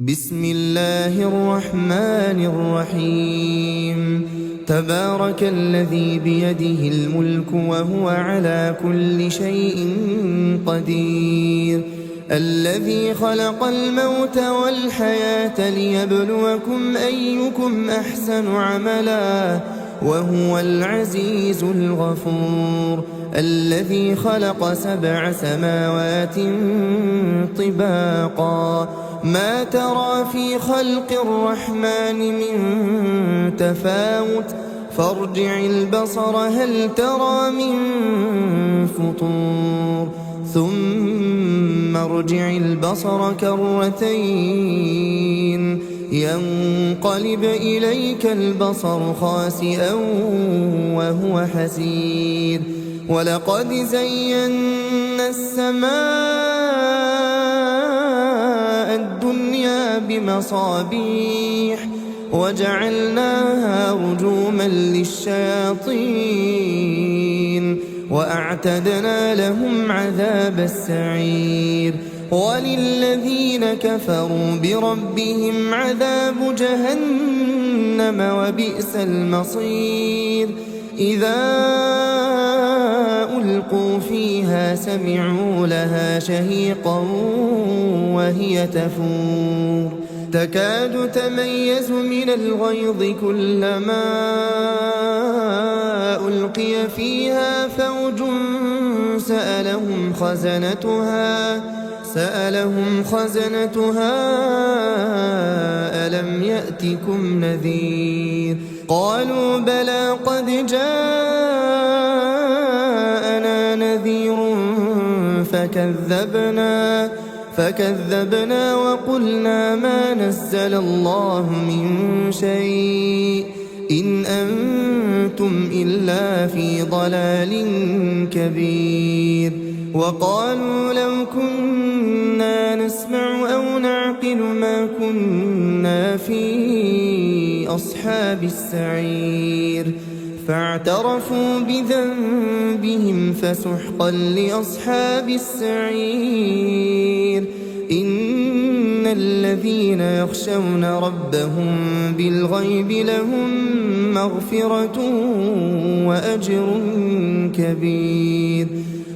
بسم الله الرحمن الرحيم. تبارك الذي بيده الملك وهو على كل شيء قدير، الذي خلق الموت والحياة ليبلوكم أيكم أحسن عملا وهو العزيز الغفور، الذي خلق 7 سماوات طباقا ما ترى في خلق الرحمن من تفاوت فارجع البصر هل ترى من فطور ثم ارجع البصر كرتين ينقلب إليك البصر خاسئا وهو حسير، ولقد زينا السماء الدنيا بمصابيح وجعلناها رجوما للشياطين وأعتدنا لهم عذاب السعير، وللذين كفروا بربهم عذاب جهنم وبئس المصير. إذا ألقوا فيها سمعوا لها شهيقا وهي تفور تكاد تميز من الغيظ كلما ألقي فيها فوج سألهم خزنتها ألم يأتكم نذير؟ قالوا بلى قد جاءنا نذير فكذبنا وقلنا ما نزل الله من شيء إن أنتم إلا في ضلال كبير. وقالوا لو كنا نسمع أو نعقل ما كنا في أصحاب السعير، فاعترفوا بذنبهم فسحقا لأصحاب السعير. إن الذين يخشون ربهم بالغيب لهم مغفرة وأجر كبير.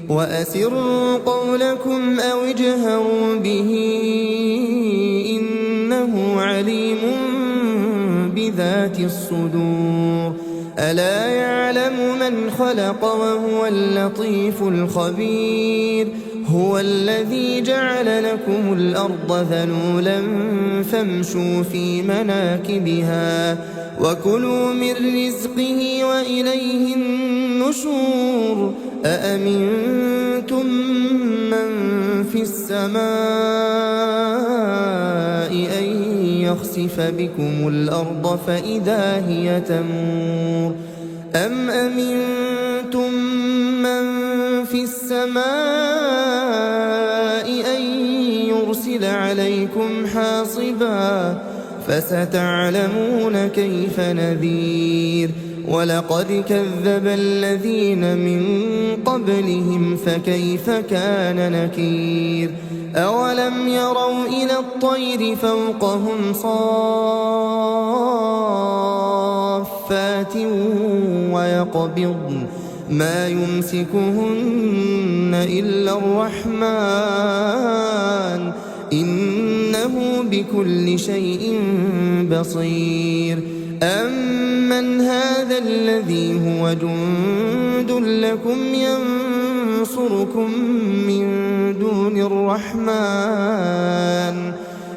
وأسروا قولكم أو اجهروا به إنه عليم بذات الصدور. ألا يعلم من خلق وهو اللطيف الخبير. هو الذي جعل لكم الأرض ذلولا فامشوا في مناكبها وكلوا من رزقه وإليه النشور. أأمنتم من في السماء أن يخسف بكم الأرض فإذا هي تمور أم أمنتم من في السماء أن يرسل عليكم حاصبا فستعلمون كيف نذير. ولقد كذب الذين من قبلهم فكيف كان نكير. أولم يروا إلى الطير فوقهم صافات ويقبضن ما يمسكهن إلا الرحمن إنه بكل شيء بصير. أمن هذا الذي هو جند لكم ينصركم من دون الرحمن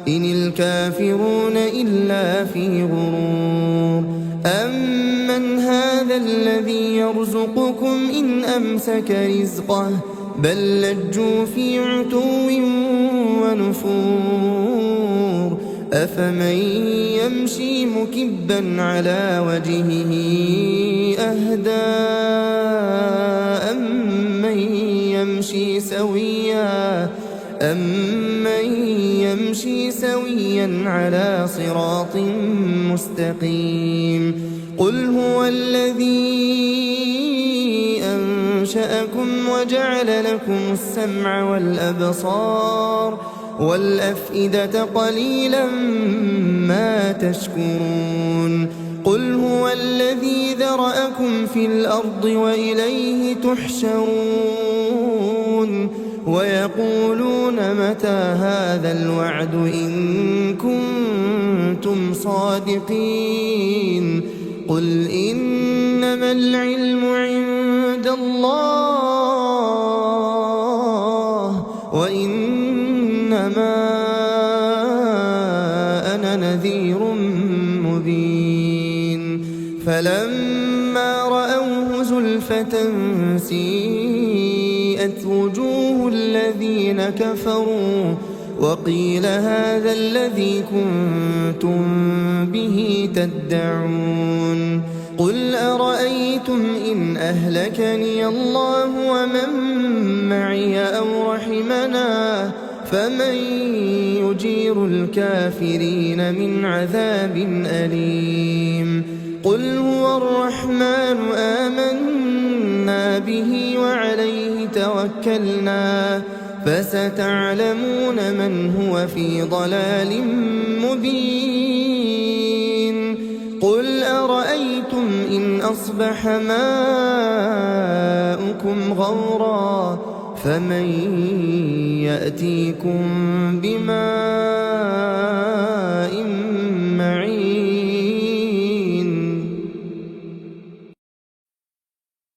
إن الكافرون إلا في غرور. أمن هذا الذي يرزقكم إن أمسك رزقه بل لجوا في عتو ونفور. أفمن يمشي مكبا على وجهه أهدى أمن يمشي سويا على صراط مستقيم. قل هو الذي أنشأكم وجعل لكم السمع والأبصار والأفئدة قليلا ما تشكرون قل هو الذي ذرأكم في الأرض وإليه تحشرون ويقولون متى هذا الوعد إن كنتم صادقين قل إنما العلم عند الله وإنما أنا نذير مبين فلما رأوه زلفة سيئت وجوه الذين كفروا وقيل هذا الذي كنتم به تدعون قل أرأيتم إن أهلكني الله ومن معي أو رحمنا فمن يجير الكافرين من عذاب أليم قل هو الرحمن آمنا به وعليه توكلنا فستعلمون من هو في ضلال مبين قل أرأيتم إن أصبح ماؤكم غورا فمن يأتيكم بماء معين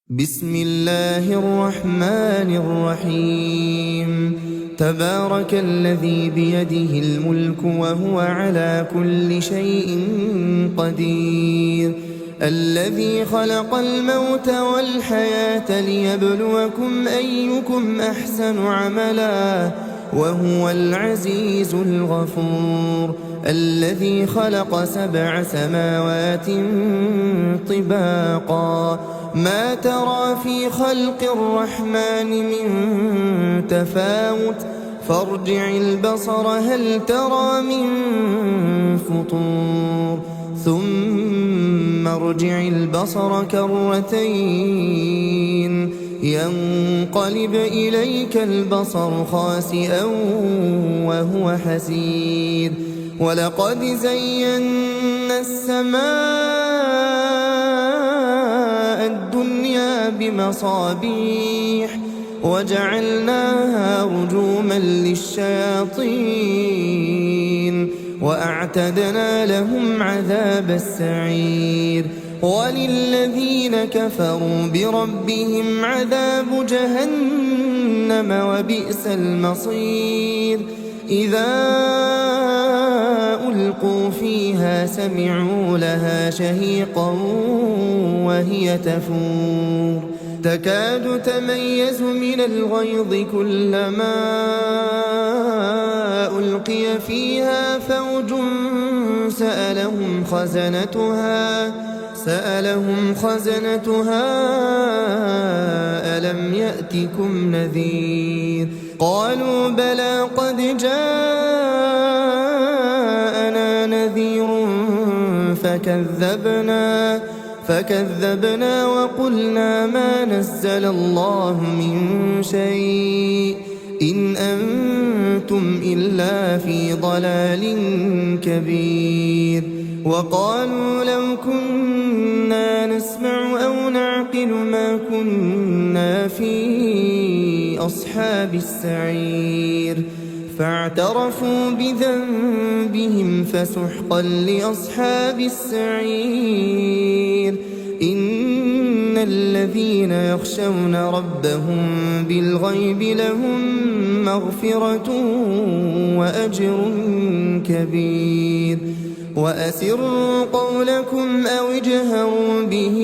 بسم الله الرحمن الرحيم تبارك الذي بيده الملك وهو على كل شيء قدير الذي خلق الموت والحياة ليبلوكم أيكم أحسن عملا وهو العزيز الغفور الذي خلق 7 سماوات طباقا ما ترى في خلق الرحمن من تفاوت فارجع البصر هل ترى من فطور ثم ارجع البصر كرتين ينقلب إليك البصر خاسئا وهو حسير ولقد زينا السماء الدنيا بمصابيح وجعلناها رجوما للشياطين وأعتدنا لهم عذاب السعير وللذين كفروا بربهم عذاب جهنم وبئس المصير إذا ألقوا فيها سمعوا لها شهيقا وهي تفور تكاد تميز من الغيظ كلما ألقي فيها فوج سألهم خزنتها ألم يأتكم نذير قالوا بلى قد جاءنا نذير فكذبنا وقلنا ما نزل الله من شيء إن أنتم إلا في ضلال كبير وقالوا لو كنا نسمع أو نعقل ما كنا في أصحاب السعير فاعترفوا بذنبهم فسحقا لأصحاب السعير إن الذين يخشون ربهم بالغيب لهم مغفرة وأجر كبير وأسروا قولكم أو اجهروا به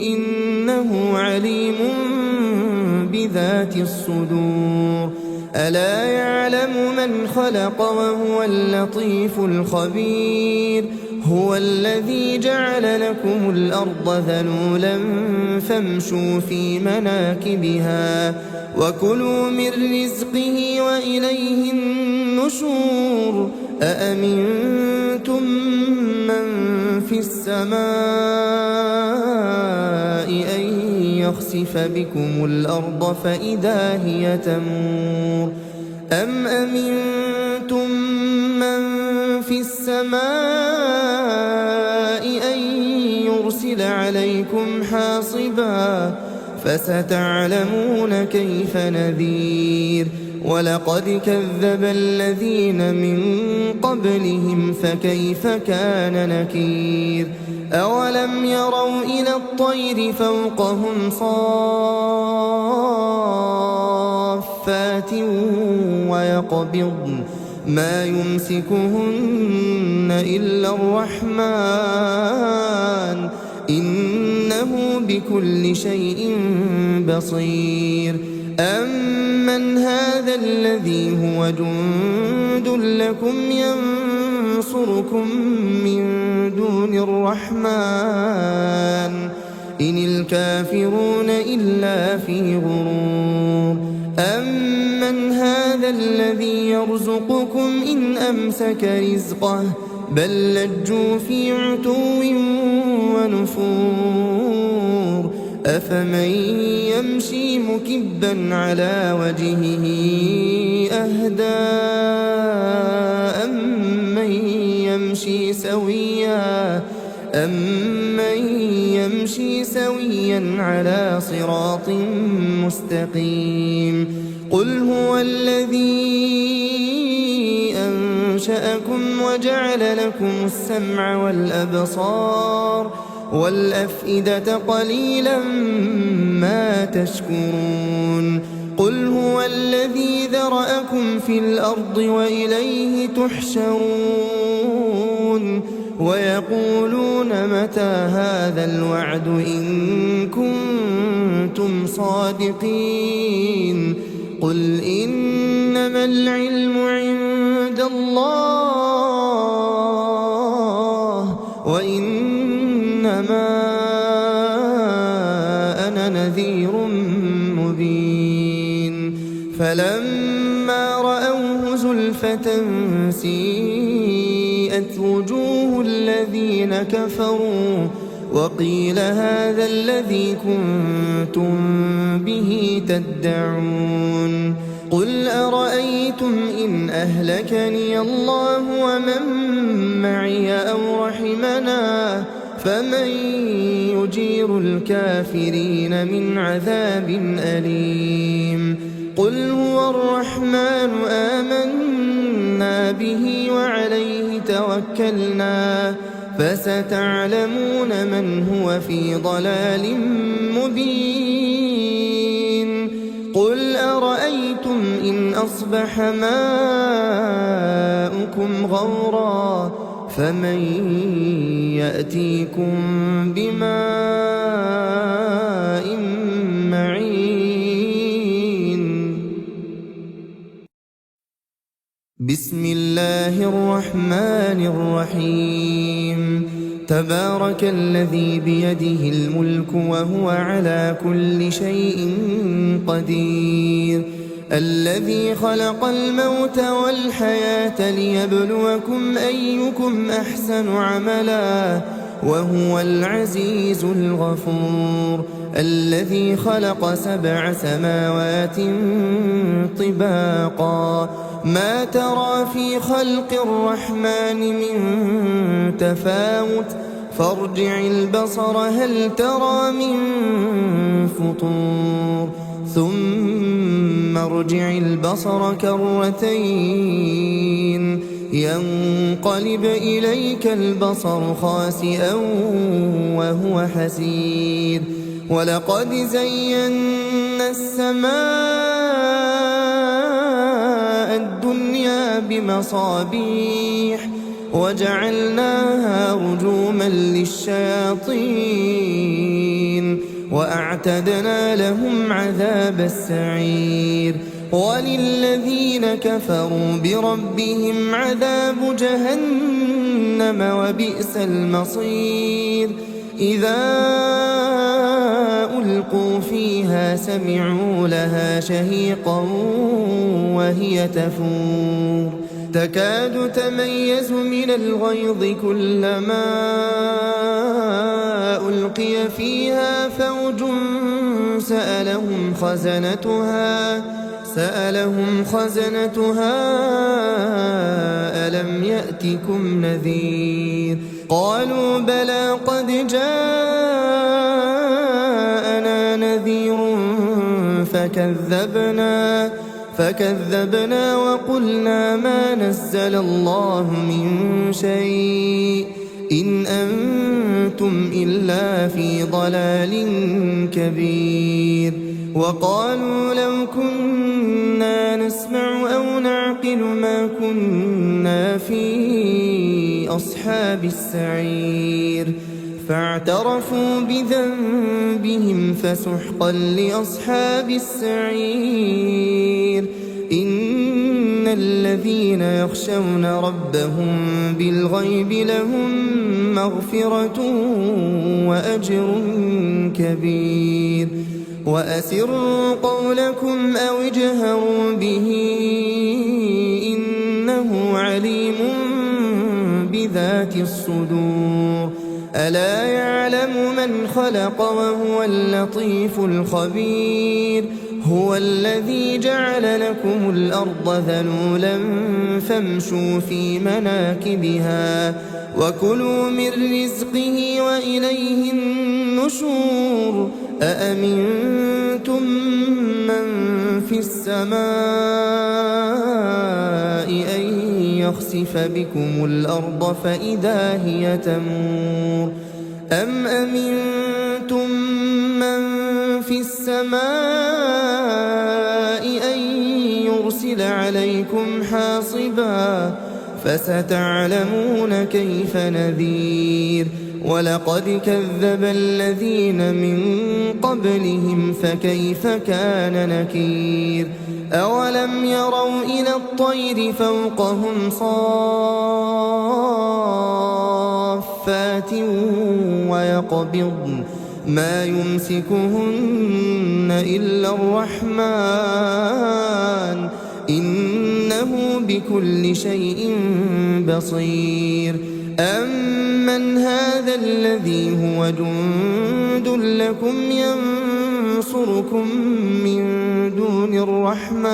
إنه عليم بذات الصدور ألا يعلم من خلق وهو اللطيف الخبير هو الذي جعل لكم الأرض ذلولا فامشوا في مناكبها وكلوا من رزقه وإليه النشور أأمنتم من في السماء أن يخسف بكم الأرض فإذا هي تمور أم أمنتم من في السماء أن يرسل عليكم حاصبا فستعلمون كيف نذير ولقد كذب الذين من قبلهم فكيف كان نكير أولم يروا إلى الطير فوقهم صافات ويقبضن ما يمسكهن إلا الرحمن إنه بكل شيء بصير أمن هذا الذي هو جند لكم ينصركم من دون الرحمن إن الكافرون إلا في غرور أمن هذا الذي يرزقكم إن أمسك رزقه بل لجوا في عتو ونفور أفمن يمشي مكبا على وجهه أهدى أمن يمشي سويا على صراط مستقيم قل هو الذي أنشأكم وجعل لكم السمع والأبصار والأفئدة قليلا ما تشكرون قل هو الذي ذرأكم في الأرض وإليه تحشرون ويقولون متى هذا الوعد إن كنتم صادقين قل إنما العلم عند الله وإنما أنا نذير مبين فلما رأوه زلفة سيئت وجوه الذين كفروا وقيل هذا الذي كنتم به تدعون قل أرأيتم إن أهلكني الله ومن معي أو رحمنا فمن يجير الكافرين من عذاب أليم قل هو الرحمن آمنا به وعليه توكلنا فستعلمون من هو في ضلال مبين قل أرأيتم إن أصبح ماؤكم غورا فمن يأتيكم بماء معين بسم الله الرحمن الرحيم تبارك الذي بيده الملك وهو على كل شيء قدير الذي خلق الموت والحياة ليبلوكم أيكم أحسن عملا وهو العزيز الغفور الذي خلق 7 سماوات طباقا ما ترى في خلق الرحمن من تفاوت فارجع البصر هل ترى من فطور ثم ارجع البصر كرتين ينقلب إليك البصر خاسئا وهو حسير ولقد زينا السماء الدنيا بمصابيح وجعلناها رجوما للشياطين وأعتدنا لهم عذاب السعير وللذين كفروا بربهم عذاب جهنم وبئس المصير إذا ألقوا فيها سمعوا لها شهيقا وهي تفور تكاد تميز من الغيظ كلما ألقي فيها فوج سألهم سألهم خزنتها ألم يأتكم نذير قالوا بلى قد جاءنا نذير فكذبنا وقلنا ما نزل الله من شيء إن أنتم إلا في ضلال كبير وقالوا لو كنا نسمع أو نعقل ما كنا في أصحاب السعير فاعترفوا بذنبهم فسحقا لأصحاب السعير إن الذين يخشون ربهم بالغيب لهم مغفرة وأجر كبير وأسروا قولكم أو اجهروا به إنه عليم بذات الصدور ألا يعلم من خلق وهو اللطيف الخبير هو الذي جعل لكم الأرض ذلولا فامشوا في مناكبها وكلوا من رزقه وإليه النشور أأمنتم من في السماء أن يخسف بكم الأرض فإذا هي تمور أم أمنتم من في السماء أن يرسل عليكم حاصبا فستعلمون كيف نذير ولقد كذب الذين من قبلهم فكيف كان نكير أولم يروا إلى الطير فوقهم صافات ويقبضن ما يمسكهن إلا الرحمن إنه بكل شيء بصير أمن هذا الذي هو جند لكم ينصركم من دون الرحمن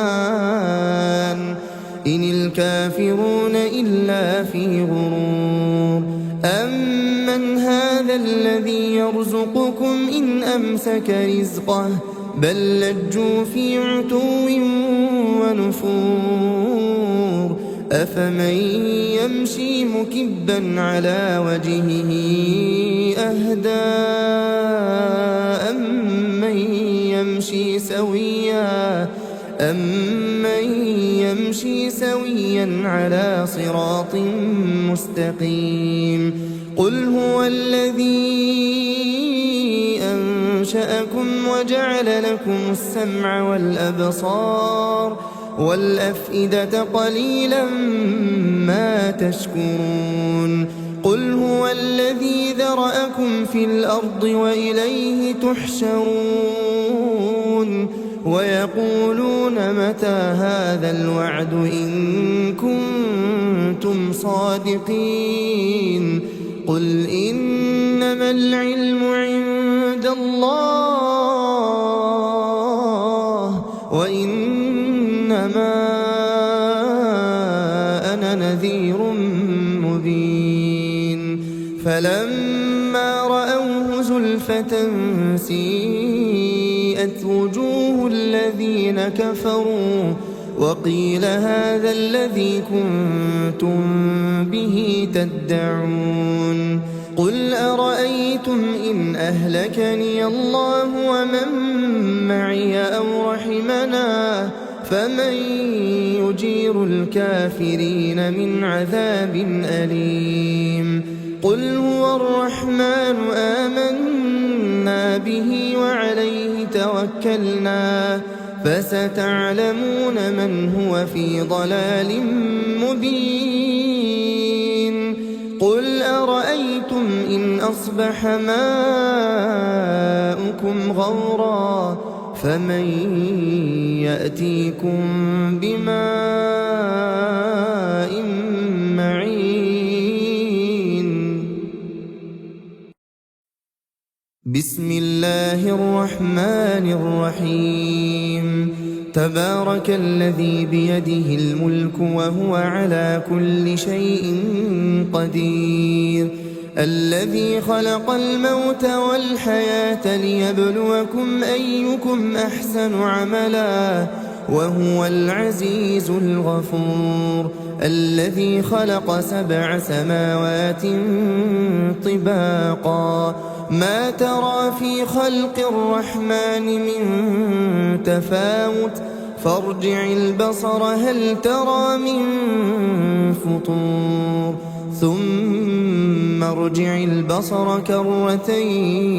إن الكافرون إلا في غرور أمن هذا الذي يرزقكم إن أمسك رزقه بل لجوا في عتو ونفور أفمن يمشي مكبا على وجهه أهدى أمن يمشي سويا على صراط مستقيم قل هو الذي أنشأكم وجعل لكم السمع والأبصار والأفئدة قليلا ما تشكرون قل هو الذي ذرأكم في الأرض وإليه تحشرون ويقولون متى هذا الوعد إن كنتم صادقين قل إنما العلم عند الله وإنما أنا نذير مبين فلما رأوه زلفة سيئت وجوه الذين كفروا وقيل هذا الذي كنتم به تدعون قل أرأيتم إن أهلكني الله ومن معي أو رحمنا فمن يجير الكافرين من عذاب أليم قل هو الرحمن آمنا به وعليه توكلنا فستعلمون من هو في ضلال مبين قل أرأيتم إن أصبح ماؤكم غورا فمن يأتيكم بماء معين بسم الله الرحمن الرحيم تبارك الذي بيده الملك وهو على كل شيء قدير الذي خلق الموت والحياة ليبلوكم أيكم أحسن عملا وهو العزيز الغفور الذي خلق 7 سماوات طباقا ما ترى في خلق الرحمن من تفاوت فارجع البصر هل ترى من فطور ثم ارجع البصر كرتين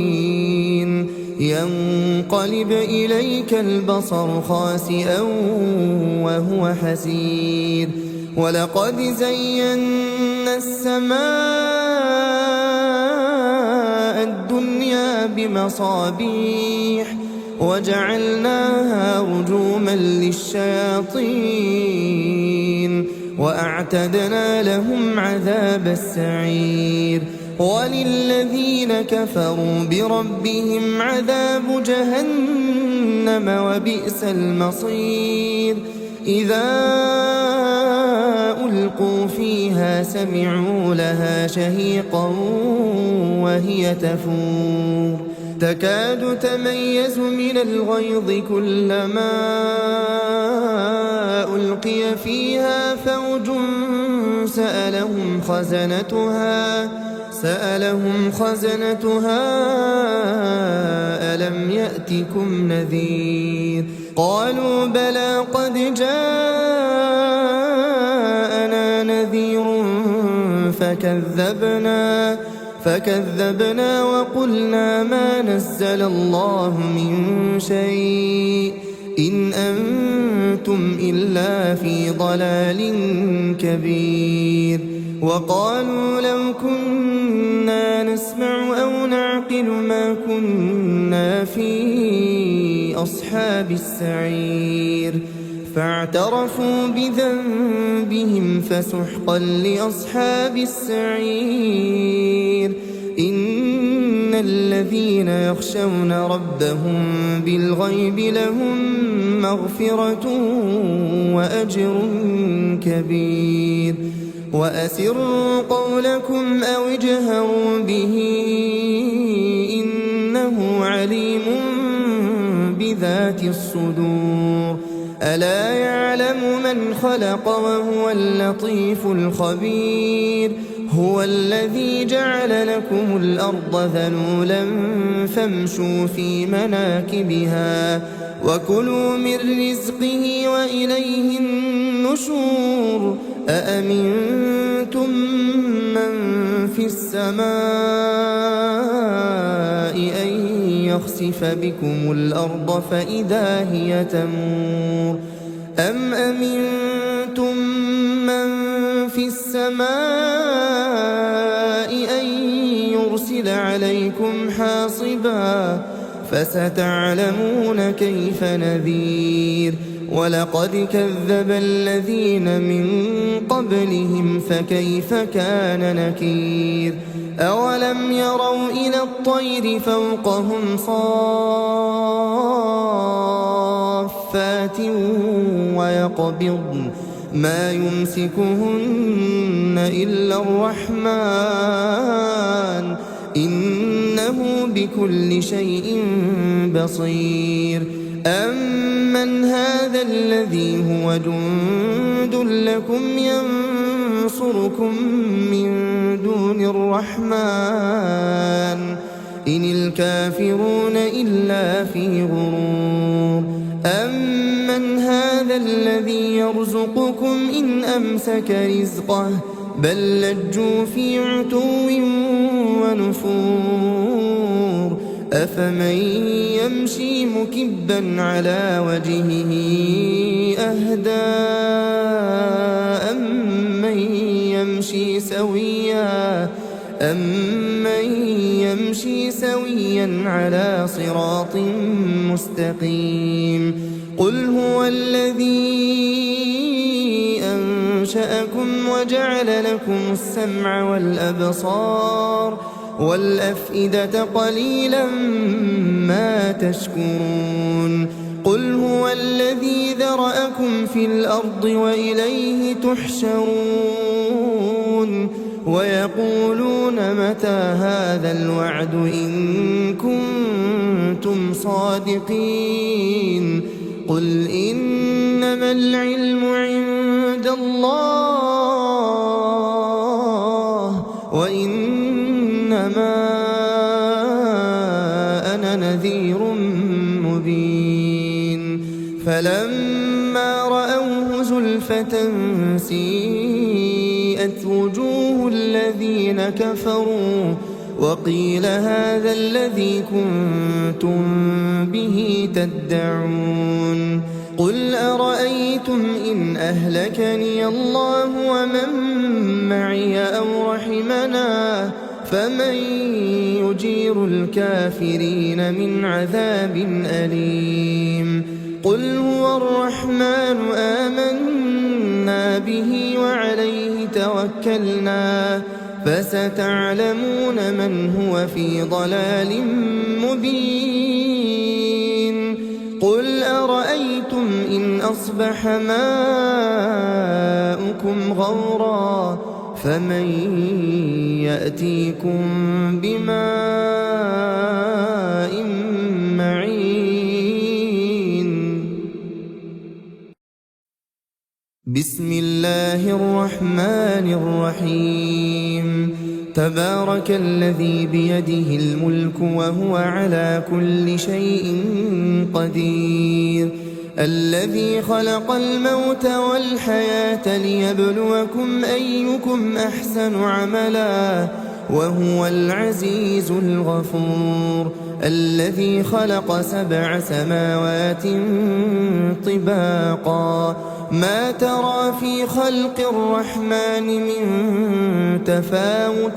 ينقلب إليك البصر خاسئا وهو حسير ولقد زينا السماء الدنيا بمصابيح وجعلناها رجوما للشياطين وأعتدنا لهم عذاب السعير وللذين كفروا بربهم عذاب جهنم وبئس المصير إذا ألقوا فيها سمعوا لها شهيقا وهي تفور تكاد تميز من الغيظ كلما ألقي فيها فوج سألهم خزنتها ألم يأتكم نذير قالوا بلى قد جاءنا نذير فكذبنا وقلنا ما نزل الله من شيء إن أنتم إلا في ضلال كبير وقالوا لو كنا نسمع أو نعقل ما كنا في أصحاب السعير فاعترفوا بذنبهم فسحقا لأصحاب السعير إن الذين يخشون ربهم بالغيب لهم مغفرة وأجر كبير وأسروا قولكم أو اجهروا به إنه عليم بذات الصدور ألا يعلم من خلق وهو اللطيف الخبير هو الذي جعل لكم الأرض ذلولا فامشوا في مناكبها وكلوا من رزقه وإليه النشور أأمنتم من في السماء أن يخسف بكم الأرض فإذا هي تمور أم أمنتم من في السماء أن يرسل عليكم حاصبا فستعلمون كيف نذير ولقد كذب الذين من قبلهم فكيف كان نكير أولم يروا إلى الطير فوقهم صافات ويقبضن ما يمسكهن إلا الرحمن إنه بكل شيء بصير أمن هذا الذي هو جند لكم ينصركم من دون الرحمن إن الكافرون إلا في غرور أمن هذا الذي يرزقكم إن أمسك رزقه بل لجوا في عتو ونفور أفمن يمشي مكبا على وجهه أهدى أمن يمشي سويا على صراط مستقيم قل هو الذي أنشأكم وجعل لكم السمع والأبصار والأفئدة قليلا ما تشكرون قل هو الذي ذرأكم في الأرض وإليه تحشرون ويقولون متى هذا الوعد إن كنتم صادقين قل إنما العلم عند الله وإنما أنا نذير مبين فلما رأوه زلفة سيئت وجوه الذين كفروا وقيل هذا الذي كنتم به تدعون قل أرأيتم إن أهلكني الله ومن معي أو رحمنا فمن يجير الكافرين من عذاب أليم قل هو الرحمن آمنا به وعليه توكلنا فستعلمون من هو في ضلال مبين قل أرأيتم إن أصبح ماؤكم غورا فمن يأتيكم بماء معين بسم الله الرحمن الرحيم تبارك الذي بيده الملك وهو على كل شيء قدير الذي خلق الموت والحياة ليبلوكم أيكم أحسن عملا وهو العزيز الغفور الذي خلق 7 سماوات طباقا ما ترى في خلق الرحمن من تفاوت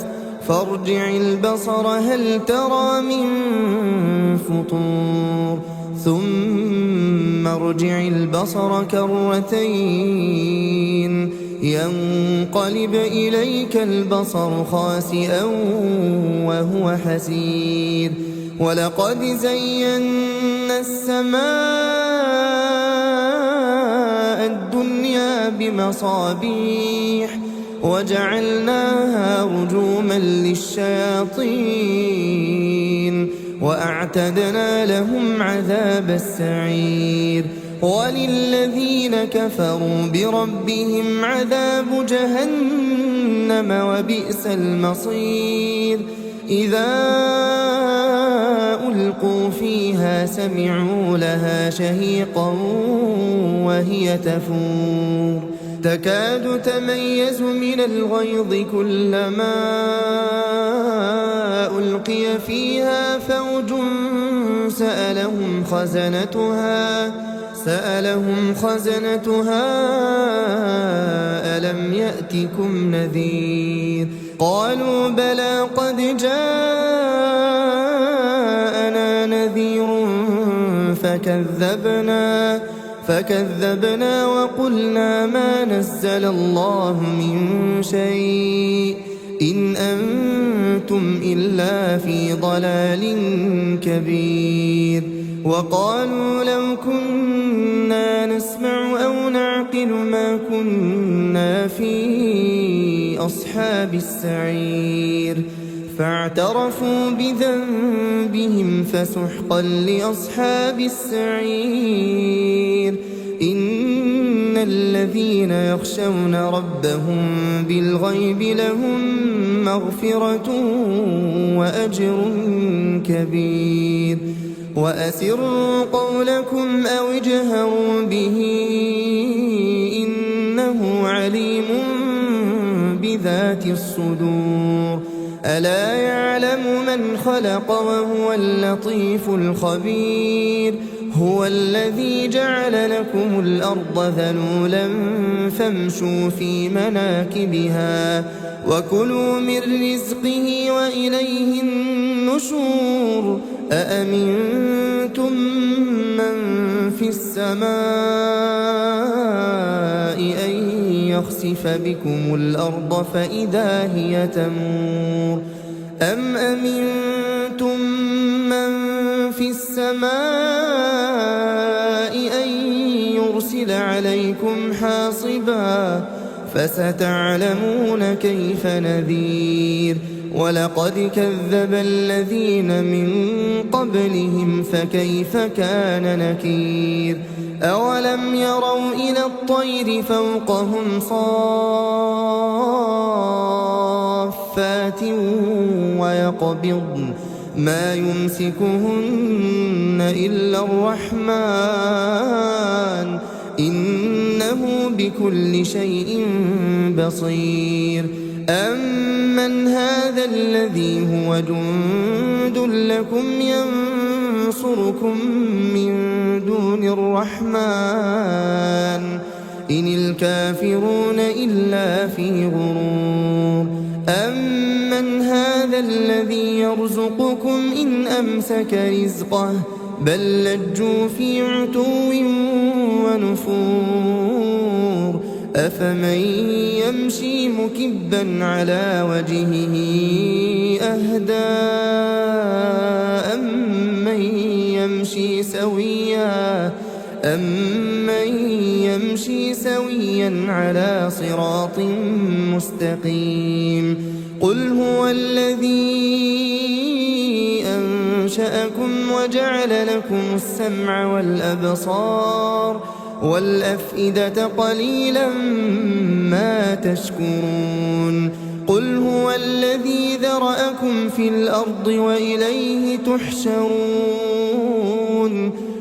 فارجع البصر هل ترى من فطور ثم ارجع البصر كرتين ينقلب إليك البصر خاسئا وهو حسير ولقد زينا السماء الدنيا بمصابيح وجعلناها رجوما للشياطين وأعتدنا لهم عذاب السعير وللذين كفروا بربهم عذاب جهنم وبئس المصير إذا ألقوا فيها سمعوا لها شهيقا وهي تفور تكاد تميز من الغيظ كلما ألقي فيها فوج سألهم خزنتها ألم يأتكم نذير قالوا بلى قد جاءنا نذير فكذبنا وقلنا ما نزل الله من شيء إن أنتم إلا في ضلال كبير وقالوا لو كنا نسمع أو نعقل ما كنا في أصحاب السعير فاعترفوا بذنبهم فسحقا لأصحاب السعير إن الذين يخشون ربهم بالغيب لهم مغفرة وأجر كبير وأسروا قولكم أو اجهروا به إنه عليم بذات الصدور ألا يعلم من خلق وهو اللطيف الخبير هو الذي جعل لكم الأرض ذلولا فامشوا في مناكبها وكلوا من رزقه وإليه النشور أأمنتم من في السماء أن يخسف بكم الأرض فإذا هي تمور أم أمنتم من في السماء يرسل عليكم حاصبا فستعلمون كيف نذير ولقد كذب الذين من قبلهم فكيف كان نكير أولم يروا إلى الطير فوقهم صافات ويقبضن ما يمسكهن إلا الرحمن إنه بكل شيء بصير أمن هذا الذي هو جند لكم ينصركم من دون الرحمن إن الكافرون إلا في غرور أمن هذا الذي يرزقكم إن أمسك رزقه بل لجوا في عتو ونفور أفمن يمشي مكبا على وجهه أهدى أمن يمشي سويا على صراط مستقيم قل هو الذي أنشأكم وجعل لكم السمع والأبصار والأفئدة قليلا ما تشكرون قل هو الذي ذرأكم في الأرض وإليه تحشرون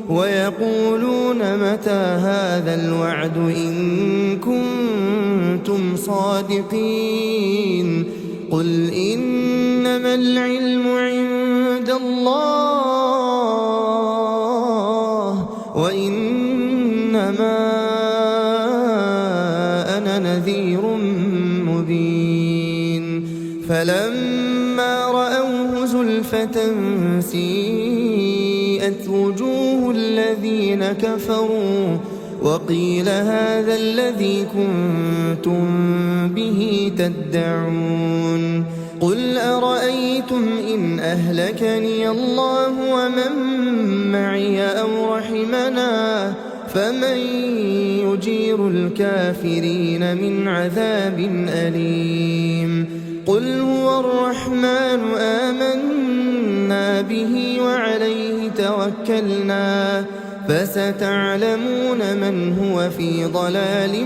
ويقولون متى هذا الوعد إن كنتم صادقين قل إنما العلم عند الله وإنما أنا نذير مبين فلما رأوه زلفة سيئت وجوه الذين كفروا وقيل هذا الذي كنتم به تدعون قل أرأيتم إن أهلكني الله ومن معي أو رحمنا فمن يجير الكافرين من عذاب أليم قل هو الرحمن آمنا به وعليه توكلنا فستعلمون من هو في ضلال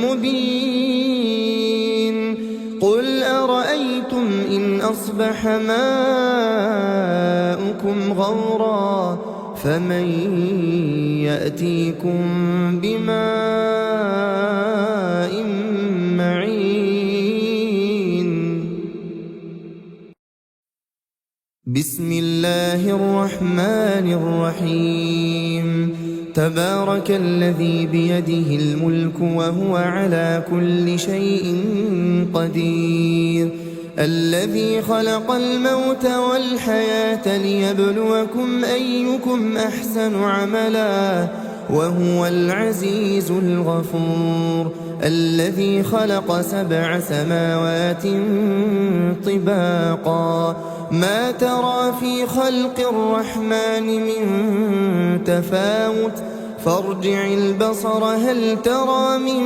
مبين قل أرأيتم إن أصبح ماؤكم غورا فمن يأتيكم بماء معين بسم الله الرحمن الرحيم تبارك الذي بيده الملك وهو على كل شيء قدير الذي خلق الموت والحياة ليبلوكم أيكم أحسن عملا وهو العزيز الغفور الذي خلق 7 سماوات طباقا ما ترى في خلق الرحمن من تفاوت فارجع البصر هل ترى من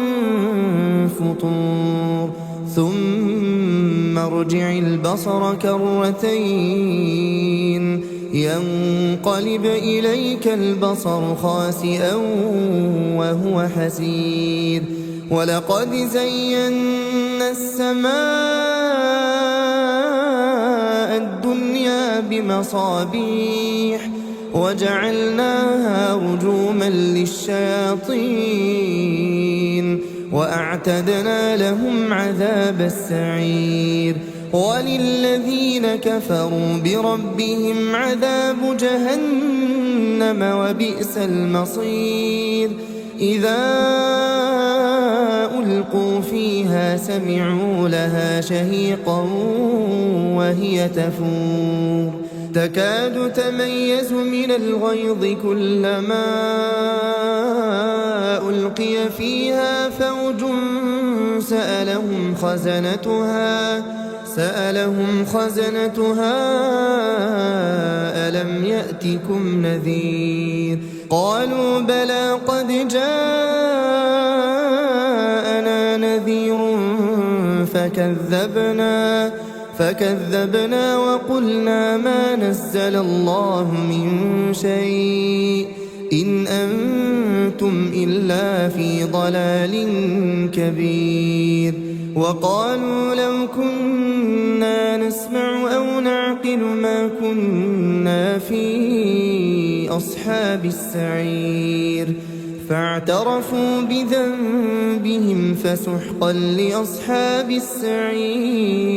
فطور ثم ارجع البصر كرتين ينقلب إليك البصر خاسئا وهو حسير ولقد زينا السماء الدنيا بمصابيح وجعلناها رجوما للشياطين وأعتدنا لهم عذاب السعير وللذين كفروا بربهم عذاب جهنم وبئس المصير إذا ألقوا فيها سمعوا لها شهيقا وهي تفور تكاد تميز من الغيظ كلما ألقي فيها فوج سألهم خزنتها ألم يأتكم نذير قالوا بلى قد جاء فكذبنا وقلنا ما نزل الله من شيء إن أنتم إلا في ضلال كبير. وقالوا لو كنا نسمع أو نعقل ما كنا في أصحاب السعير. فاعترفوا بذنبهم فسحقا لأصحاب السعير.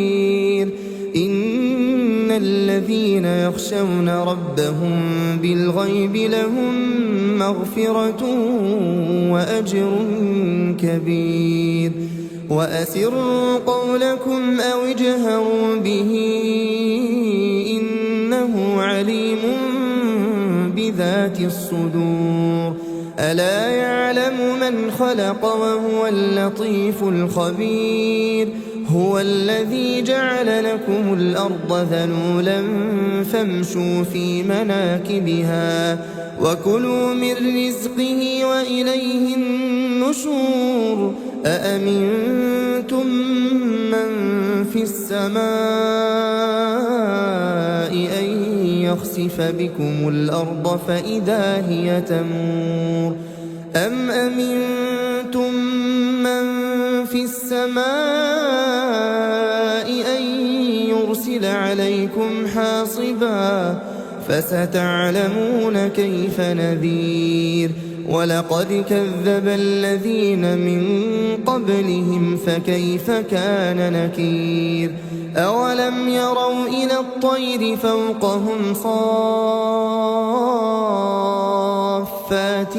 إن الذين يخشون ربهم بالغيب لهم مغفرة وأجر كبير. وأسروا قولكم أو اجهروا به إنه عليم بذات الصدور. ألا يعلم من خلق وهو اللطيف الخبير. هو الذي جعل لكم الأرض ذلولا فامشوا في مناكبها وكلوا من رزقه وإليه النشور. أأمنتم من في السماء أن يخسف بكم الأرض فإذا هي تمور أم أمنتم من في السماء أن يرسل عليكم حاصبا فستعلمون كيف نذير. ولقد كذب الذين من قبلهم فكيف كان نكير. أولم يروا إلى الطير فوقهم صافات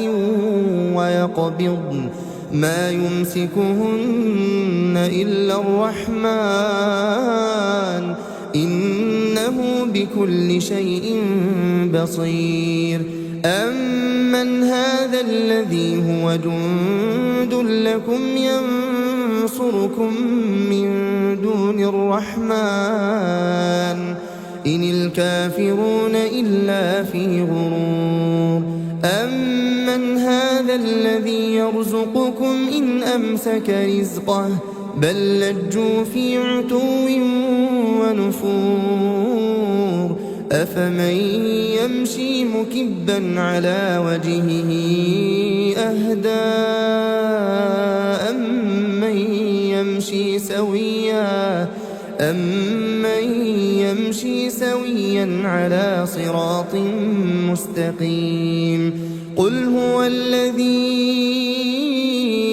ويقبضن ما يمسكهن إلا الرحمن إنه بكل شيء بصير. أمن هذا الذي هو جند لكم ينصركم من دون الرحمن إن الكافرون إلا في غرور. أمن هذا الذي يرزقكم إن أمسك رزقه بل لجوا في عتو ونفور. أفمن يمشي مكبا على وجهه أهدى أمن يمشي سويا على صراط مستقيم. قل هو الذي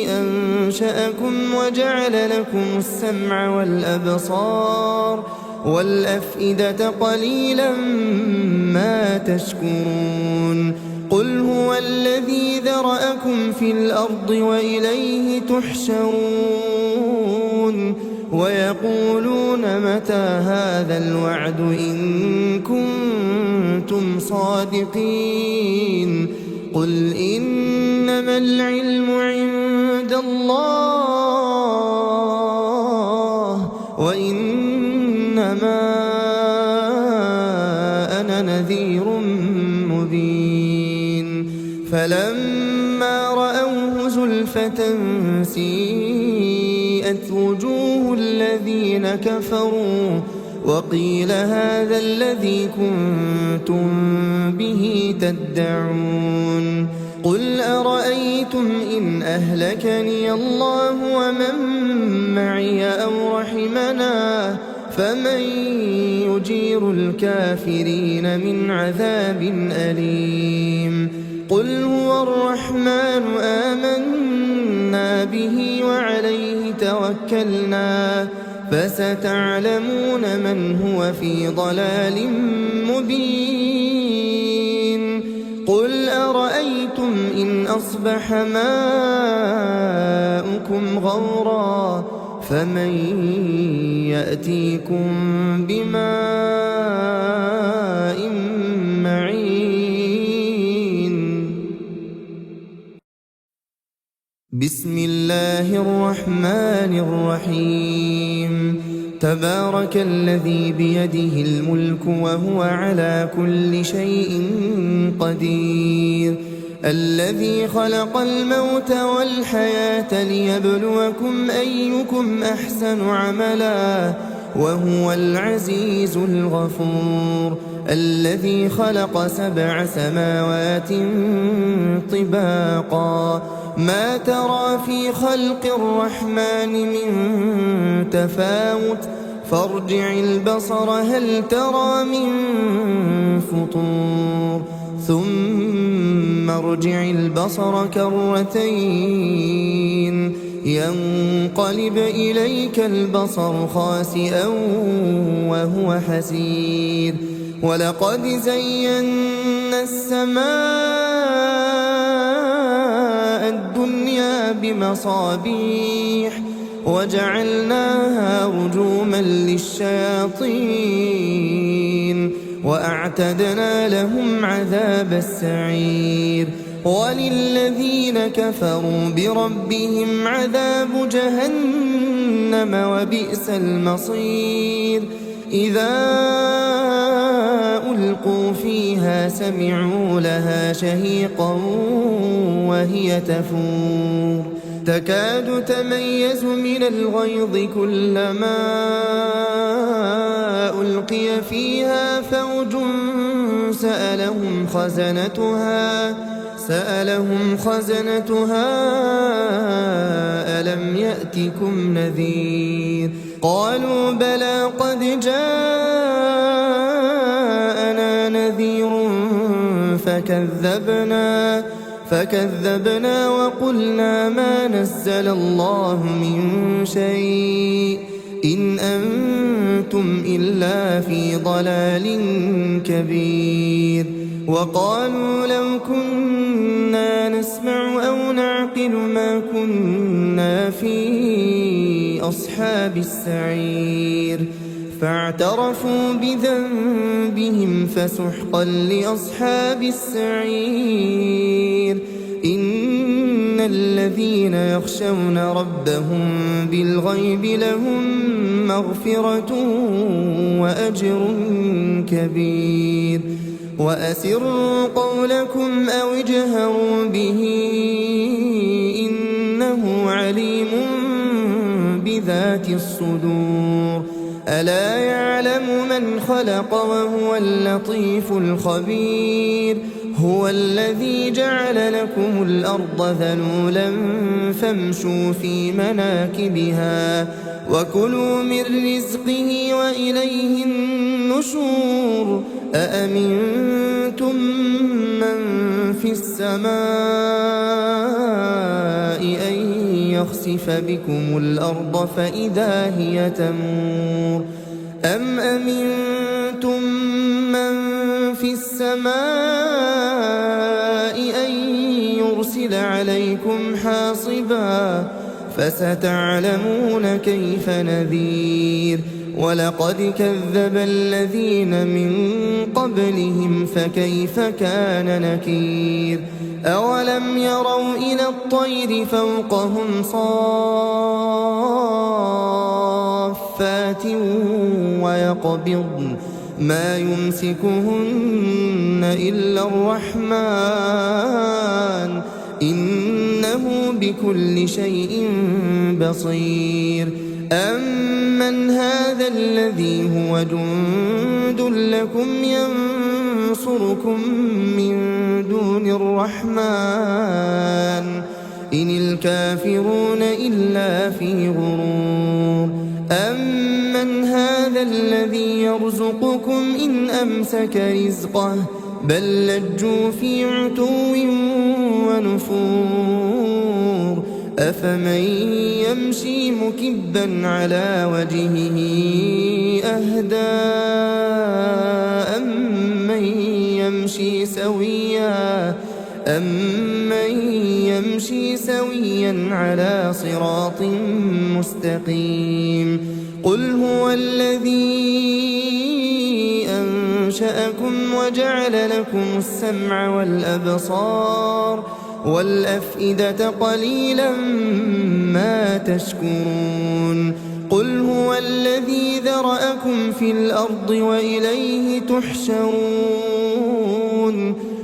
أنشأكم وجعل لكم السمع والأبصار والأفئدة قليلا ما تشكرون. قل هو الذي ذرأكم في الأرض وإليه تحشرون. ويقولون متى هذا الوعد إن كنتم صادقين. قل إنما العلم عند الله وإنما أنا نذير مبين. فلما رأوه زلفة سيئت وجوه الذين كفروا وقيل هذا الذي كنتم به تدعون. قل أرأيتم إن أهلكني الله ومن معي أو رحمنا فمن يجير الكافرين من عذاب أليم. قل هو الرحمن آمنا به وعليه توكلنا فستعلمون من هو في ضلال مبين. قل أرأيتم إن أصبح ماؤكم غورا فمن يأتيكم بماء معين. بسم الله الرحمن الرحيم. تبارك الذي بيده الملك وهو على كل شيء قدير. الذي خلق الموت والحياة ليبلوكم أيكم أحسن عملا وهو العزيز الغفور الذي خلق 7 سماوات طباقا ما ترى في خلق الرحمن من تفاوت فارجع البصر هل ترى من فطور ثم ارجع البصر كرتين ينقلب إليك البصر خاسئا وهو حسير ولقد زينا السماء الدنيا بمصابيح وجعلناها رجوما للشياطين وأعتدنا لهم عذاب السعير وللذين كفروا بربهم عذاب جهنم وبئس المصير إذا ألقوا فيها سمعوا لها شهيقا وهي تفور تكاد تميز من الغيظ كلما ألقي فيها فوج سألهم خزنتها ألم يأتكم نذير قالوا بلى قد جاءنا نذير فكذبنا وقلنا ما نزل الله من شيء إن أنتم إلا في ضلال كبير وقالوا لو كنا نسمع أو نعقل ما كنا في أصحاب السعير فاعترفوا بذنبهم فسحقا لأصحاب السعير إن الذين يخشون ربهم بالغيب لهم مغفرة وأجر كبير وأسروا قولكم أو اجهروا به إنه عليم بذات الصدور ألا يعلم من خلق وهو اللطيف الخبير هو الذي جعل لكم الأرض ذلولا فامشوا في مناكبها وكلوا من رزقه وإليه النشور أأمنتم من في السماء أن يخسف بكم الأرض فإذا هي تمور أم أمنتم من في السماء أن يرسل عليكم حاصبا فستعلمون كيف نذير ولقد كذب الذين من قبلهم فكيف كان نكير أولم يروا إلى الطير فوقهم صافات ويقبضن ما يمسكهن إلا الرحمن إنه بكل شيء بصير أمن هذا الذي هو جند لكم ينصركم من دون الرحمن إن الكافرون إلا في غرور أمن هذا الذي يرزقكم إن أمسك رزقه بل لجوا في عتو ونفور أفمن يمشي مكبا على وجهه أهدى أمن يمشي سويا على صراط مستقيم قل هو الذي أنشأكم وجعل لكم السمع والأبصار والأفئدة قليلا ما تشكرون قل هو الذي ذرأكم في الأرض وإليه تحشرون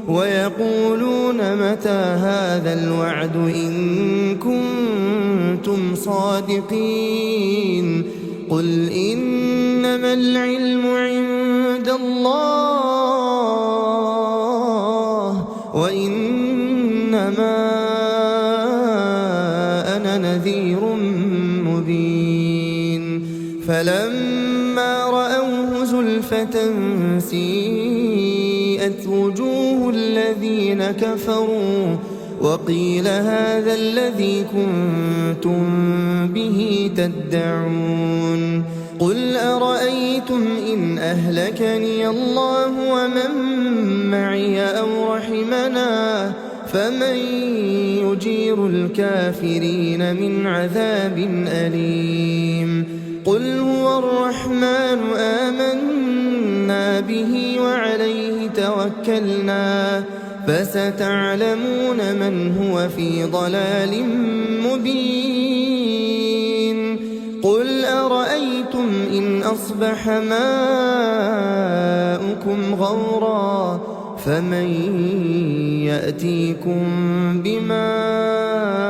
ويقولون متى هذا الوعد إن كنتم صادقين قل إنما العلم عند الله وإنما أنا نذير مبين فلما رأوه زلفة سيئت وجوه الذين كفروا وقيل هذا الذي كنتم به تدعون قل أرأيتم إن أهلكني الله ومن معي أو رحمنا فمن يجير الكافرين من عذاب أليم قل هو الرحمن آمنا به وعليه توكلنا فستعلمون من هو في ضلال مبين قل أرأيتم إن أصبح ماؤكم غورا فمن يأتيكم بماء